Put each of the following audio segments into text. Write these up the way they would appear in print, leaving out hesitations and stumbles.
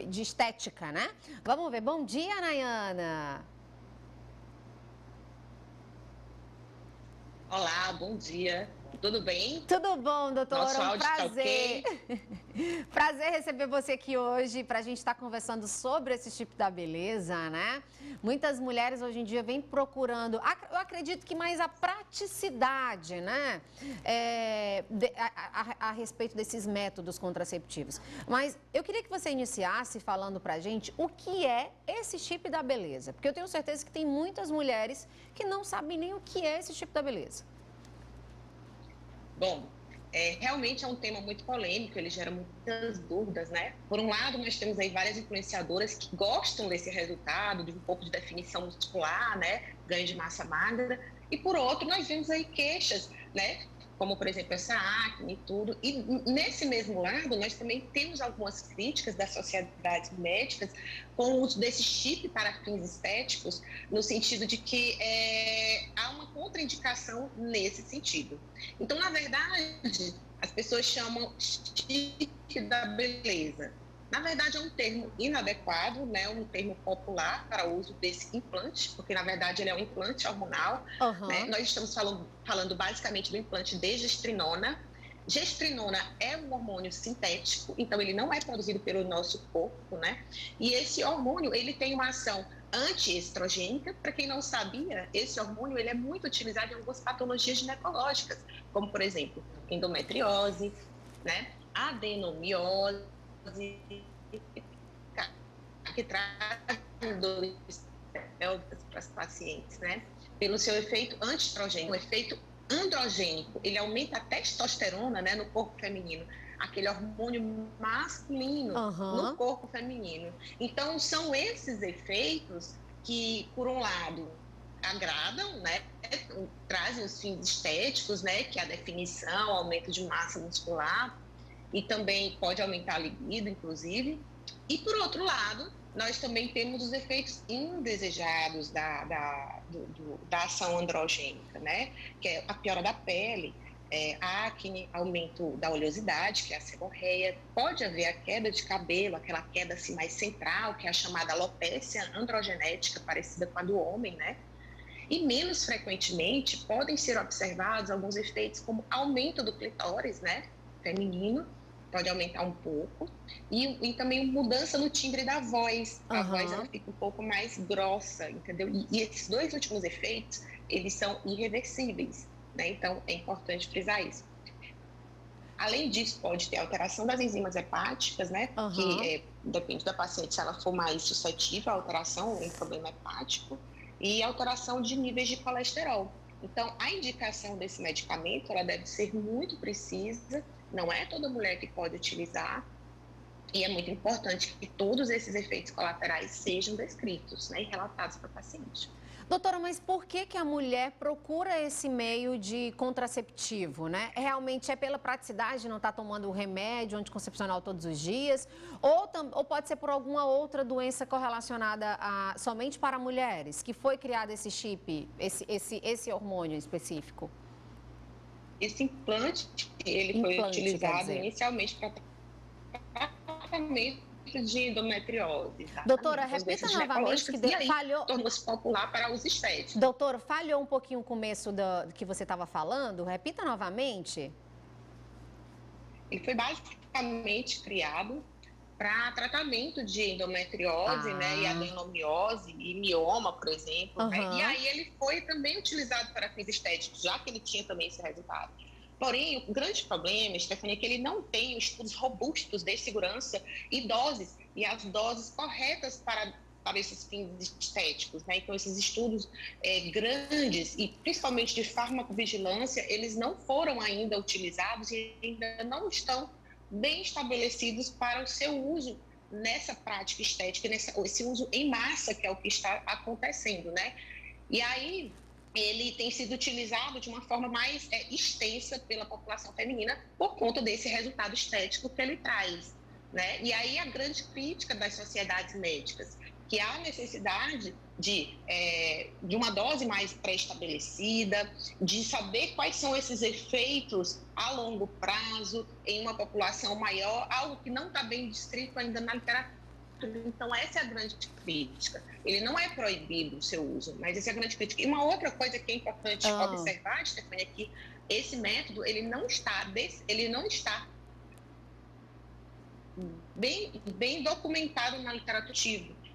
de estética, né? Vamos ver. Bom dia, Nayana. Olá, bom dia. Tudo bem? Tudo bom, doutora? Nosso Um áudio tá prazer. ok? Prazer receber você aqui hoje para a gente estar conversando sobre esse tipo da beleza, né? Muitas mulheres hoje em dia vêm procurando, eu acredito que mais a praticidade, né? A respeito desses métodos contraceptivos. Mas eu queria que você iniciasse falando pra gente o que é esse chip da beleza. Porque eu tenho certeza que tem muitas mulheres que não sabem nem o que é esse chip da beleza. Bom, realmente é um tema muito polêmico, ele gera muitas dúvidas, né? Por um lado, nós temos aí várias influenciadoras que gostam desse resultado, de um pouco de definição muscular, né? Ganho de massa magra. E por outro, nós vemos aí queixas, né? Como, por exemplo, essa acne e tudo. E nesse mesmo lado, nós também temos algumas críticas das sociedades médicas com o uso desse chip para fins estéticos, no sentido de que há uma contraindicação nesse sentido. Então, na verdade, as pessoas chamam chip da beleza. Na verdade, é um termo inadequado, né? Um termo popular para o uso desse implante, porque, na verdade, ele é um implante hormonal. Né? Nós estamos falando basicamente do implante de gestrinona. Gestrinona é um hormônio sintético, então ele não é produzido pelo nosso corpo, né? E esse hormônio, ele tem uma ação antiestrogênica. Para quem não sabia, esse hormônio ele é muito utilizado em algumas patologias ginecológicas, como, por exemplo, endometriose, né? Adenomiose, que traz dores pélvicas para as pacientes, né? Pelo seu efeito antiestrogênico, o efeito androgênico, ele aumenta a testosterona, né, no corpo feminino, aquele hormônio masculino no corpo feminino. Então, são esses efeitos que, por um lado, agradam, né, trazem os fins estéticos, né, que é a definição, aumento de massa muscular, e também pode aumentar a libido, inclusive. E, por outro lado, nós também temos os efeitos indesejados da ação androgênica, né? Que é a piora da pele, acne, aumento da oleosidade, que é a seborreia, pode haver a queda de cabelo, aquela queda assim mais central, que é a chamada alopécia androgenética, parecida com a do homem, né? E menos frequentemente podem ser observados alguns efeitos como aumento do clitóris, né? Feminino, pode aumentar um pouco, e também mudança no timbre da voz. A voz ela fica um pouco mais grossa, entendeu? E esses dois últimos efeitos, eles são irreversíveis, né? Então, é importante frisar isso. Além disso, pode ter alteração das enzimas hepáticas, né? Que depende da paciente, se ela for mais suscetível à alteração, um problema hepático, e alteração de níveis de colesterol. Então, a indicação desse medicamento, ela deve ser muito precisa, não é toda mulher que pode utilizar, e é muito importante que todos esses efeitos colaterais sejam descritos, né, e relatados para o paciente. Doutora, mas por que a mulher procura esse meio de contraceptivo, né? Realmente é pela praticidade, não estar tomando o remédio anticoncepcional todos os dias? Ou pode ser por alguma outra doença correlacionada somente para mulheres, que foi criado esse chip, esse hormônio específico? Esse implante, ele foi utilizado inicialmente para tratamento de endometriose. Doutora, repita novamente que falhou. Tornou-se popular para os estéticos. Doutora, falhou um pouquinho o começo do que você estava falando. Repita novamente. Ele foi basicamente criado para tratamento de endometriose, né, e adenomiose e mioma, por exemplo. Né? E aí ele foi também utilizado para fins estéticos, já que ele tinha também esse resultado. Porém, o grande problema, Stephanie, é que ele não tem estudos robustos de segurança e doses, e as doses corretas para esses fins estéticos, né? Então, esses estudos grandes e principalmente de farmacovigilância, eles não foram ainda utilizados e ainda não estão bem estabelecidos para o seu uso nessa prática estética, esse uso em massa, que é o que está acontecendo, né? E aí, ele tem sido utilizado de uma forma mais extensa pela população feminina por conta desse resultado estético que ele traz, né? E aí a grande crítica das sociedades médicas, que há necessidade de uma dose mais pré-estabelecida, de saber quais são esses efeitos a longo prazo em uma população maior, algo que não está bem descrito ainda na literatura, rótulo. Então, essa é a grande crítica. Ele não é proibido o seu uso, mas essa é a grande crítica. E uma outra coisa que é importante observar, Stephanie, é que esse método, ele não está bem documentado na literatura.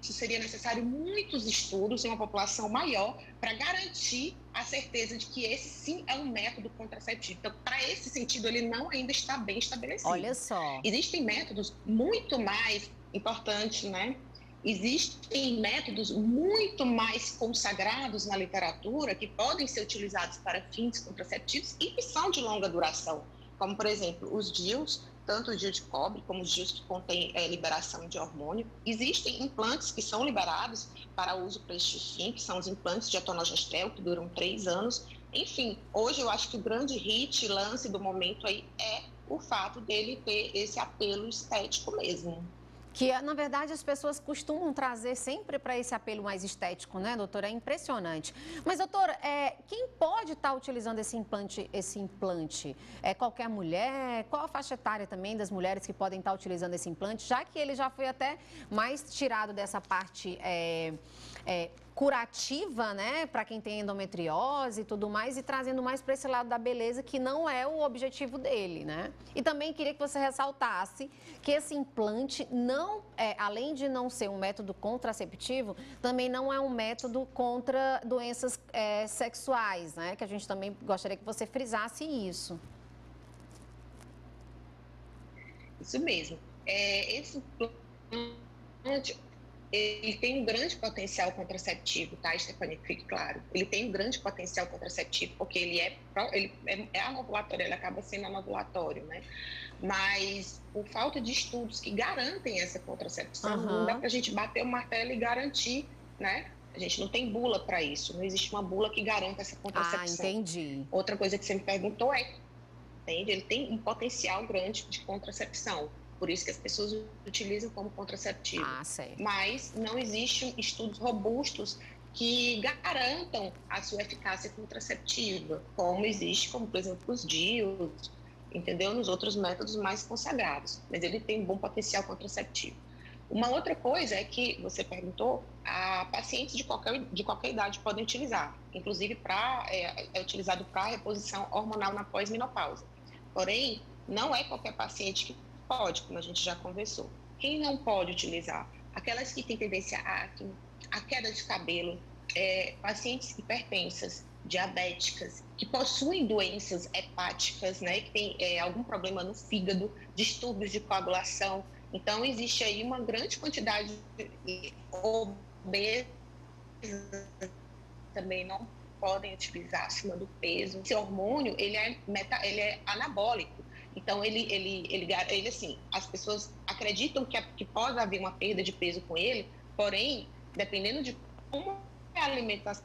Isso seria necessário muitos estudos em uma população maior para garantir a certeza de que esse sim é um método contraceptivo. Então, para esse sentido, ele não ainda está bem estabelecido. Olha só. Existem métodos muito mais importantes, né? Existem métodos muito mais consagrados na literatura que podem ser utilizados para fins contraceptivos e que são de longa duração, como, por exemplo, os DIUs, tanto o DIU de cobre como os DIUs que contêm liberação de hormônio. Existem implantes que são liberados para uso para este fim, que são os implantes de etonogestrel, que duram 3 anos. Enfim, hoje eu acho que o grande lance do momento aí é o fato dele ter esse apelo estético mesmo. Que, na verdade, as pessoas costumam trazer sempre para esse apelo mais estético, né, doutora? É impressionante. Mas, doutora, quem pode estar utilizando esse implante? É qualquer mulher? Qual a faixa etária também das mulheres que podem estar utilizando esse implante? Já que ele já foi até mais tirado dessa parte curativa, né, para quem tem endometriose e tudo mais, e trazendo mais para esse lado da beleza, que não é o objetivo dele, né? E também queria que você ressaltasse que esse implante não, além de não ser um método contraceptivo, também não é um método contra doenças sexuais, né? Que a gente também gostaria que você frisasse isso. Isso mesmo. Esse implante, ele tem um grande potencial contraceptivo, tá, Stephanie? Fique claro. Ele tem um grande potencial contraceptivo, porque ele é anovulatório, ele acaba sendo anovulatório, né? Mas por falta de estudos que garantem essa contracepção, não dá para a gente bater o martelo e garantir, né? A gente não tem bula para isso, não existe uma bula que garanta essa contracepção. Entendi. Outra coisa que você me perguntou entende? Ele tem um potencial grande de contracepção. Por isso que as pessoas utilizam como contraceptivo. Certo. Mas não existem estudos robustos que garantam a sua eficácia contraceptiva, como existe, como por exemplo, os DIUs, entendeu? Nos outros métodos mais consagrados. Mas ele tem um bom potencial contraceptivo. Uma outra coisa é que, você perguntou, pacientes de qualquer idade podem utilizar. Inclusive, é utilizado para reposição hormonal na pós-menopausa. Porém, não é qualquer paciente que pode, como a gente já conversou. Quem não pode utilizar? Aquelas que têm tendência à acne, a queda de cabelo, pacientes hipertensas, diabéticas, que possuem doenças hepáticas, né, que tem algum problema no fígado, distúrbios de coagulação. Então, existe aí uma grande quantidade de obesos também não podem utilizar acima do peso. Esse hormônio, ele é anabólico. Então, ele assim, as pessoas acreditam que pode haver uma perda de peso com ele, porém, dependendo de como é a alimentação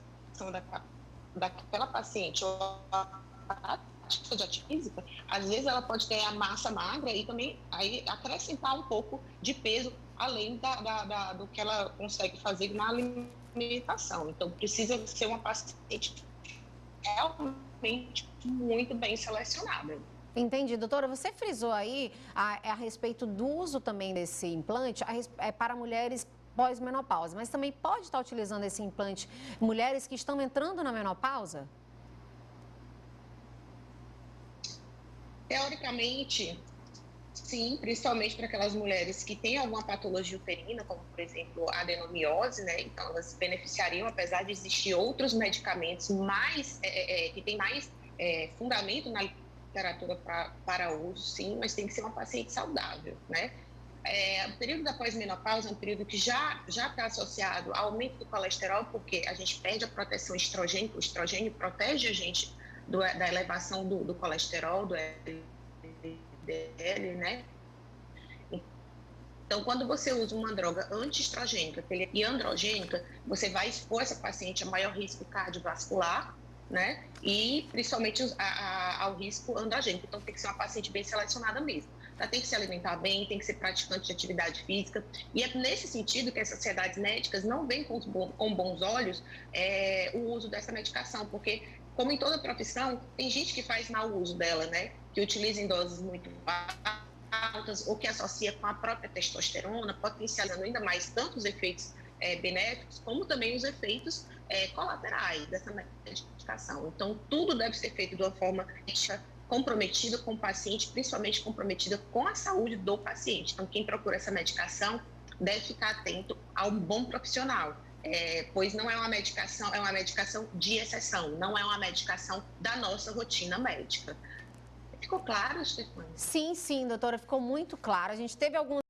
daquela paciente ou a prática de atividade física, às vezes ela pode ter a massa magra e também aí acrescentar um pouco de peso além do que ela consegue fazer na alimentação. Então, precisa ser uma paciente realmente muito bem selecionada. Entendi. Doutora, você frisou aí a respeito do uso também desse implante para mulheres pós-menopausa, mas também pode estar utilizando esse implante mulheres que estão entrando na menopausa? Teoricamente, sim, principalmente para aquelas mulheres que têm alguma patologia uterina, como, por exemplo, a adenomiose, né? Então, elas se beneficiariam, apesar de existir outros medicamentos que têm mais fundamento na literatura para uso, sim, mas tem que ser uma paciente saudável, né? O período da pós-menopausa é um período que já está associado ao aumento do colesterol, porque a gente perde a proteção estrogênica, o estrogênio protege a gente da elevação do colesterol, do LDL, né? Então, quando você usa uma droga antiestrogênica e androgênica, você vai expor essa paciente a maior risco cardiovascular, né? E principalmente ao risco androgênico. Então, tem que ser uma paciente bem selecionada mesmo. Ela tem que se alimentar bem, tem que ser praticante de atividade física. E é nesse sentido que as sociedades médicas não veem com bons olhos o uso dessa medicação, porque, como em toda profissão, tem gente que faz mau uso dela, né? Que utiliza em doses muito baixas altas ou que associa com a própria testosterona, potencializando ainda mais tanto os efeitos benéficos, como também os efeitos colaterais dessa medicação. Então, tudo deve ser feito de uma forma ética, comprometida com o paciente, principalmente comprometida com a saúde do paciente. Então, quem procura essa medicação deve ficar atento ao bom profissional, pois não é uma medicação de exceção, não é uma medicação da nossa rotina médica. Ficou claro, Stefania? Sim, sim, doutora, ficou muito claro. A gente teve alguns